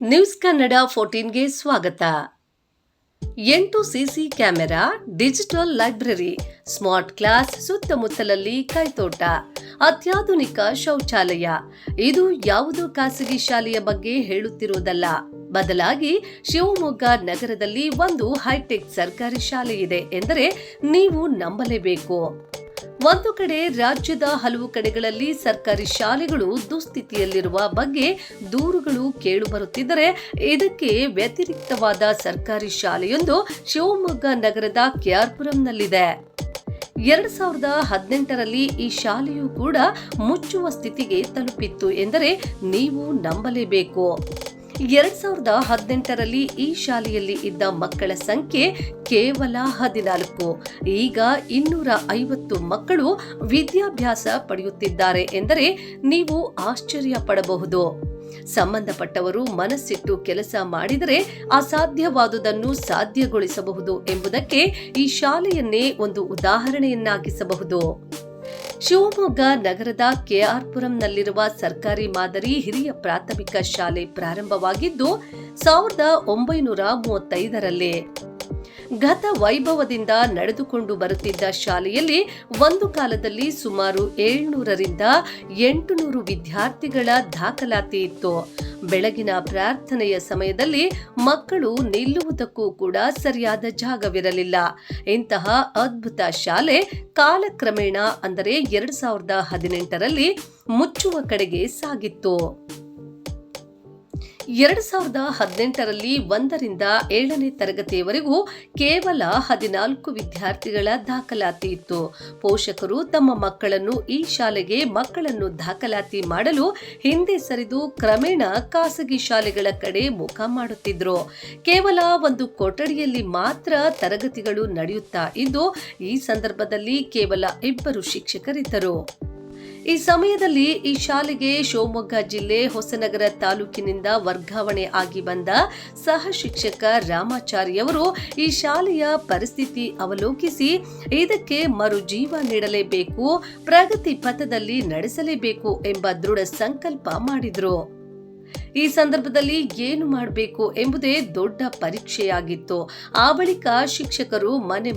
News Kannada 14ಗೆ ಸ್ವಾಗತ. 8 CC camera, digital library, smart class, ಸುತ್ತಮುತ್ತಲಲ್ಲಿ ಕೈತೋಟ, ಅತ್ಯಾಧುನಿಕ ಶೌಚಾಲಯ. ಇದು ಯಾವುದೋ ಖಾಸಗಿ ಶಾಲೆಯ ಬಗ್ಗೆ ಹೇಳುತ್ತಿರುವುದಲ್ಲ. ಬದಲಾಗಿ ಶಿವಮೊಗ್ಗ ನಗರದಲ್ಲಿ ಒಂದು ಹೈಟೆಕ್ ಸರ್ಕಾರಿ ಶಾಲೆ ಇದೆ ಎಂದರೆ ನೀವು ನಂಬಲೇಬೇಕು. ಒಂದು ಕಡೆ ರಾಜ್ಯದ ಹಲವು ಕಡೆಗಳಲ್ಲಿ ಸರ್ಕಾರಿ ಶಾಲೆಗಳು ದುಸ್ಥಿತಿಯಲ್ಲಿರುವ ಬಗ್ಗೆ ದೂರುಗಳು ಕೇಳಿಬರುತ್ತಿದ್ದರೆ, ಇದಕ್ಕೆ ವ್ಯತಿರಿಕ್ತವಾದ ಸರ್ಕಾರಿ ಶಾಲೆಯೊಂದು ಶಿವಮೊಗ್ಗ ನಗರದ ಕೆಆರ್ಪುರಂನಲ್ಲಿದೆ. 2018ರಲ್ಲಿ ಈ ಶಾಲೆಯು ಕೂಡ ಮುಚ್ಚುವ ಸ್ಥಿತಿಗೆ ತಲುಪಿತ್ತು ಎಂದರೆ ನೀವು ನಂಬಲೇಬೇಕು. 2018ರಲ್ಲಿ ಈ ಶಾಲೆಯಲ್ಲಿ ಇದ್ದ ಮಕ್ಕಳ ಸಂಖ್ಯೆ ಕೇವಲ 14. ಈಗ 250 ಮಕ್ಕಳು ವಿದ್ಯಾಭ್ಯಾಸ ಪಡೆಯುತ್ತಿದ್ದಾರೆ ಎಂದರೆ ನೀವು ಆಶ್ಚರ್ಯ ಪಡಬಹುದು. ಸಂಬಂಧಪಟ್ಟವರು ಮನಸ್ಸಿಟ್ಟು ಕೆಲಸ ಮಾಡಿದರೆ ಅಸಾಧ್ಯವಾದುದನ್ನು ಸಾಧ್ಯಗೊಳಿಸಬಹುದು ಎಂಬುದಕ್ಕೆ ಈ ಶಾಲೆಯನ್ನೇ ಒಂದು ಉದಾಹರಣೆಯನ್ನಾಗಿಸಬಹುದು. ಶಿವಮೊಗ್ಗ ನಗರದ ಕೆಆರ್ಪುರಂನಲ್ಲಿರುವ ಸರ್ಕಾರಿ ಮಾದರಿ ಹಿರಿಯ ಪ್ರಾಥಮಿಕ ಶಾಲೆ ಪ್ರಾರಂಭವಾಗಿದ್ದು 1935ರಲ್ಲಿ. ಗತ ವೈಭವದಿಂದ ನಡೆದುಕೊಂಡು ಬರುತ್ತಿದ್ದ ಶಾಲೆಯಲ್ಲಿ ಒಂದು ಕಾಲದಲ್ಲಿ ಸುಮಾರು 700ರಿಂದ 800 ವಿದ್ಯಾರ್ಥಿಗಳ ದಾಖಲಾತಿ ಇತ್ತು. ಬೆಳಗಿನ ಪ್ರಾರ್ಥನೆಯ ಸಮಯದಲ್ಲಿ ಮಕ್ಕಳು ನಿಲ್ಲುವುದಕ್ಕೂ ಕೂಡ ಸರಿಯಾದ ಜಾಗವಿರಲಿಲ್ಲ. ಇಂತಹ ಅದ್ಭುತ ಶಾಲೆ ಕಾಲಕ್ರಮೇಣ ಅಂದರೆ 2018ರಲ್ಲಿ ಮುಚ್ಚುವ ಕಡೆಗೆ ಸಾಗಿತ್ತು. 2018ರಲ್ಲಿ 1ರಿಂದ 7ನೇ ತರಗತಿಯವರೆಗೂ ಕೇವಲ 14 ವಿದ್ಯಾರ್ಥಿಗಳ ದಾಖಲಾತಿ ಇತ್ತು. ಪೋಷಕರು ತಮ್ಮ ಮಕ್ಕಳನ್ನು ಈ ಶಾಲೆಗೆ ದಾಖಲಾತಿ ಮಾಡಲು ಹಿಂದೆ ಸರಿದು ಕ್ರಮೇಣ ಖಾಸಗಿ ಶಾಲೆಗಳ ಕಡೆ ಮುಖ ಮಾಡುತ್ತಿದ್ರು. ಕೇವಲ ಒಂದು ಕೊಠಡಿಯಲ್ಲಿ ಮಾತ್ರ ತರಗತಿಗಳು ನಡೆಯುತ್ತಾ ಇದ್ದು, ಈ ಸಂದರ್ಭದಲ್ಲಿ ಕೇವಲ 2 ಶಿಕ್ಷಕರಿದ್ದರು. ಈ ಸಮಯದಲ್ಲಿ ಈ ಶಾಲೆಗೆ ಶಿವಮೊಗ್ಗ ಜಿಲ್ಲೆ ಹೊಸನಗರ ತಾಲೂಕಿನಿಂದ ವರ್ಗಾವಣೆ ಆಗಿ ಬಂದ ಸಹ ಶಿಕ್ಷಕ ರಾಮಾಚಾರಿಯವರು ಈ ಶಾಲೆಯ ಪರಿಸ್ಥಿತಿ ಅವಲೋಕಿಸಿ ಇದಕ್ಕೆ ಮರುಜೀವ ನೀಡಲೇಬೇಕು, ಪ್ರಗತಿ ಪಥದಲ್ಲಿ ನಡೆಸಲೇಬೇಕು ಎಂಬ ದೃಢ ಸಂಕಲ್ಪ ಮಾಡಿದ್ರು. ಈ ಸಂದರ್ಭದಲ್ಲಿ ಏನು ಮಾಡಬೇಕು ಎಂಬುದೇ ದೊಡ್ಡ ಪರೀಕ್ಷೆಯಾಗಿತ್ತು. ಆ ಬಳಿಕ ಶಿಕ್ಷಕರು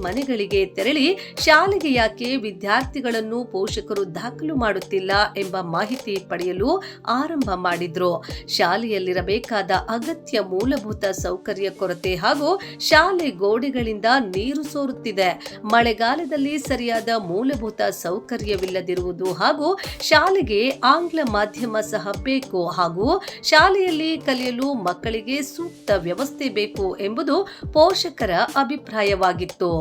ಮನೆಗಳಿಗೆ ತೆರಳಿ ಶಾಲೆಗೆ ಯಾಕೆ ವಿದ್ಯಾರ್ಥಿಗಳನ್ನು ಪೋಷಕರು ದಾಖಲು ಮಾಡುತ್ತಿಲ್ಲ ಎಂಬ ಮಾಹಿತಿ ಪಡೆಯಲು ಆರಂಭ ಮಾಡಿದ್ರು. ಶಾಲೆಯಲ್ಲಿರಬೇಕಾದ ಅಗತ್ಯ ಮೂಲಭೂತ ಸೌಕರ್ಯ ಕೊರತೆ ಹಾಗೂ ಶಾಲೆ ಗೋಡೆಗಳಿಂದ ನೀರು ಸೋರುತ್ತಿದೆ, ಮಳೆಗಾಲದಲ್ಲಿ ಸರಿಯಾದ ಮೂಲಭೂತ ಸೌಕರ್ಯವಿಲ್ಲದಿರುವುದು ಹಾಗೂ ಶಾಲೆಗೆ ಆಂಗ್ಲ ಮಾಧ್ಯಮ ಸಹ ಬೇಕು ಹಾಗೂ ಶಾಲೆಯಲ್ಲಿ ಕಲಿಯಲು ಮಕ್ಕಳಿಗೆ ಸೂಕ್ತ ವ್ಯವಸ್ಥೆ ಬೇಕು ಎಂಬುದು ಪೋಷಕರ ಅಭಿಪ್ರಾಯವಾಗಿತ್ತು.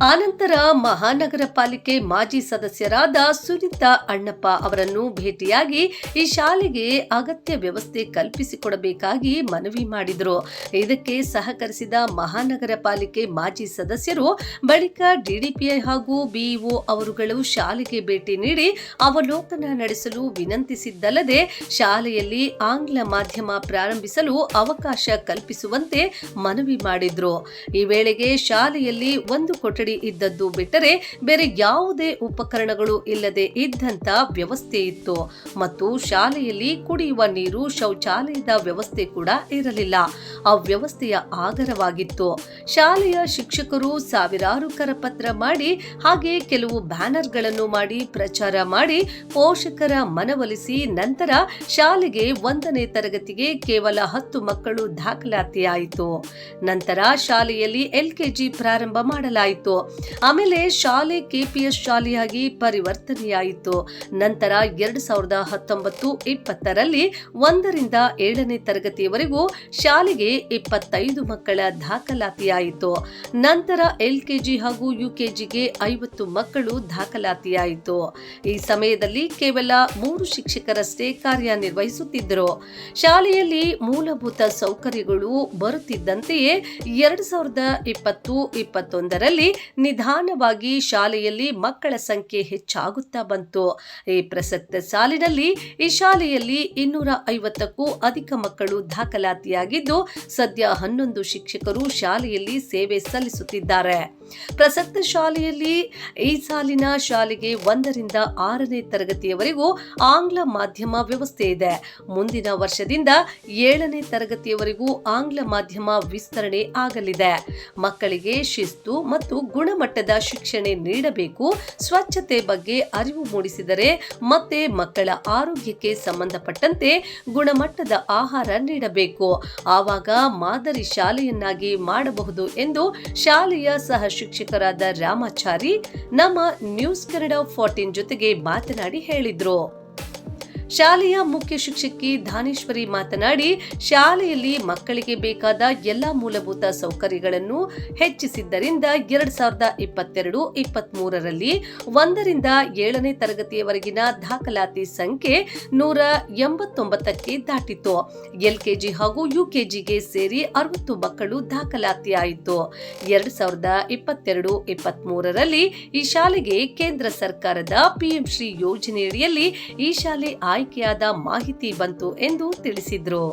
ಆನಂತರ ಮಹಾನಗರ ಪಾಲಿಕೆ ಮಾಜಿ ಸದಸ್ಯರಾದ ಸುನೀತಾ ಅಣ್ಣಪ್ಪ ಅವರನ್ನು ಭೇಟಿಯಾಗಿ ಈ ಶಾಲೆಗೆ ಅಗತ್ಯ ವ್ಯವಸ್ಥೆ ಕಲ್ಪಿಸಿಕೊಡಬೇಕಾಗಿ ಮನವಿ ಮಾಡಿದರು. ಇದಕ್ಕೆ ಸಹಕರಿಸಿದ ಮಹಾನಗರ ಪಾಲಿಕೆ ಮಾಜಿ ಸದಸ್ಯರು ಬಳಿಕ ಡಿಡಿಪಿಐ ಹಾಗೂ ಬಿಇಒ ಅವರುಗಳು ಶಾಲೆಗೆ ಭೇಟಿ ನೀಡಿ ಅವಲೋಕನ ನಡೆಸಲು ವಿನಂತಿಸಿದ್ದಲ್ಲದೆ ಶಾಲೆಯಲ್ಲಿ ಆಂಗ್ಲ ಮಾಧ್ಯಮ ಪ್ರಾರಂಭಿಸಲು ಅವಕಾಶ ಕಲ್ಪಿಸುವಂತೆ ಮನವಿ ಮಾಡಿದ್ರು. ಈ ವೇಳೆಗೆ ಶಾಲೆಯಲ್ಲಿ ಒಂದು ಕೊಠಡಿ ಇದ್ದದ್ದು ಬಿಟ್ಟರೆ ಬೇರೆ ಯಾವುದೇ ಉಪಕರಣಗಳು ಇಲ್ಲದೆ ಇದ್ದಂತ ವ್ಯವಸ್ಥೆ ಇತ್ತು ಮತ್ತು ಶಾಲೆಯಲ್ಲಿ ಕುಡಿಯುವ ನೀರು, ಶೌಚಾಲಯದ ವ್ಯವಸ್ಥೆ ಕೂಡ ಇರಲಿಲ್ಲ. ಅವ್ಯವಸ್ಥೆಯ ಆಗರವಾಗಿತ್ತು. ಶಾಲೆಯ ಶಿಕ್ಷಕರು ಸಾವಿರಾರು ಕರಪತ್ರ ಮಾಡಿ ಹಾಗೆ ಕೆಲವು ಬ್ಯಾನರ್ಗಳನ್ನು ಮಾಡಿ ಪ್ರಚಾರ ಮಾಡಿ ಪೋಷಕರ ಮನವೊಲಿಸಿ ನಂತರ ಶಾಲೆಗೆ 1ನೇ ತರಗತಿಗೆ ಕೇವಲ 10 ಮಕ್ಕಳು ದಾಖಲಾತಿಯಾಯಿತು. ನಂತರ ಶಾಲೆಯಲ್ಲಿ LKG ಪ್ರಾರಂಭ ಮಾಡಲಾಯಿತು. ಆಮೇಲೆ ಶಾಲೆ KPS ಶಾಲೆಯಾಗಿ ಪರಿವರ್ತನೆಯಾಯಿತು. ನಂತರ 2019-20ರಲ್ಲಿ 1ರಿಂದ 7ನೇ ತರಗತಿಯವರೆಗೂ ಶಾಲೆಗೆ 25 ಮಕ್ಕಳ ದಾಖಲಾತಿಯಾಯಿತು. ನಂತರ LKG ಹಾಗೂ UKGಗೆ 50 ಮಕ್ಕಳು ದಾಖಲಾತಿಯಾಯಿತು. ಈ ಸಮಯದಲ್ಲಿ ಕೇವಲ 3 ಶಿಕ್ಷಕರಷ್ಟೇ ಕಾರ್ಯನಿರ್ವಹಿಸುತ್ತಿದ್ದರು. ಶಾಲೆಯಲ್ಲಿ ಮೂಲಭೂತ ಸೌಕರ್ಯಗಳು ಬರುತ್ತಿದ್ದಂತೆಯೇ 2020-21ರಲ್ಲಿ ನಿಧಾನವಾಗಿ ಶಾಲೆಯಲ್ಲಿ ಮಕ್ಕಳ ಸಂಖ್ಯೆ ಹೆಚ್ಚಾಗುತ್ತಾ ಬಂತು. ಈ ಪ್ರಸಕ್ತ ಸಾಲಿನಲ್ಲಿ ಈ ಶಾಲೆಯಲ್ಲಿ 250ಕ್ಕೂ ಅಧಿಕ ಮಕ್ಕಳು ದಾಖಲಾತಿಯಾಗಿದ್ದು ಸದ್ಯ 11 ಶಿಕ್ಷಕರು ಶಾಲೆಯಲ್ಲಿ ಸೇವೆ ಸಲ್ಲಿಸುತ್ತಿದ್ದಾರೆ. ಪ್ರಸಕ್ತ ಶಾಲೆಯಲ್ಲಿ ಈ ಸಾಲಿನ ಶಾಲೆಗೆ 1ರಿಂದ 6ನೇ ತರಗತಿಯವರೆಗೂ ಆಂಗ್ಲ ಮಾಧ್ಯಮ ವ್ಯವಸ್ಥೆ ಇದೆ. ಮುಂದಿನ ವರ್ಷದಿಂದ 7ನೇ ತರಗತಿಯವರೆಗೂ ಆಂಗ್ಲ ಮಾಧ್ಯಮ ವಿಸ್ತರಣೆ ಆಗಲಿದೆ. ಮಕ್ಕಳಿಗೆ ಶಿಸ್ತು ಮತ್ತು ಗುಣಮಟ್ಟದ ಶಿಕ್ಷಣ ನೀಡಬೇಕು. ಸ್ವಚ್ಛತೆ ಬಗ್ಗೆ ಅರಿವು ಮೂಡಿಸಿದರೆ ಮತ್ತೆ ಮಕ್ಕಳ ಆರೋಗ್ಯಕ್ಕೆ ಸಂಬಂಧಪಟ್ಟಂತೆ ಗುಣಮಟ್ಟದ ಆಹಾರ ನೀಡಬೇಕು. ಆವಾಗ ಮಾದರಿ ಶಾಲೆಯನ್ನಾಗಿ ಮಾಡಬಹುದು ಎಂದು ಶಾಲೆಯ ಸಹ ಶಿಕ್ಷಕರಾದ ರಾಮಾಚಾರಿ ನಮ್ಮ ನ್ಯೂಸ್ ಕನ್ನಡ 14 ಜೊತೆಗೆ ಮಾತನಾಡಿ ಹೇಳಿದ್ರು. ಶಾಲೆಯ ಮುಖ್ಯ ಶಿಕ್ಷಕಿ ಧಾನೇಶ್ವರಿ ಮಾತನಾಡಿ, ಶಾಲೆಯಲ್ಲಿ ಮಕ್ಕಳಿಗೆ ಬೇಕಾದ ಎಲ್ಲ ಮೂಲಭೂತ ಸೌಕರ್ಯಗಳನ್ನು ಹೆಚ್ಚಿಸಿದ್ದರಿಂದ 2022-23ರಲ್ಲಿ 1ರಿಂದ 7ನೇ ತರಗತಿಯವರೆಗಿನ ದಾಖಲಾತಿ ಸಂಖ್ಯೆ 189ಕ್ಕೆ ದಾಟಿತು. ಎಲ್ಕೆಜಿ ಹಾಗೂ ಯುಕೆಜಿಗೆ ಸೇರಿ 60 ಮಕ್ಕಳು ದಾಖಲಾತಿಯಾಯಿತು. 2022-23ರಲ್ಲಿ ಈ ಶಾಲೆಗೆ ಕೇಂದ್ರ ಸರ್ಕಾರದ ಪಿಎಂ ಶ್ರೀ ಯೋಜನೆಯಡಿಯಲ್ಲಿ ಈ ಶಾಲೆ ಆಯ್ಕೆಯಾದ ಮಾಹಿತಿ ಬಂತು ಎಂದು ತಿಳಿಸಿದ್ರು.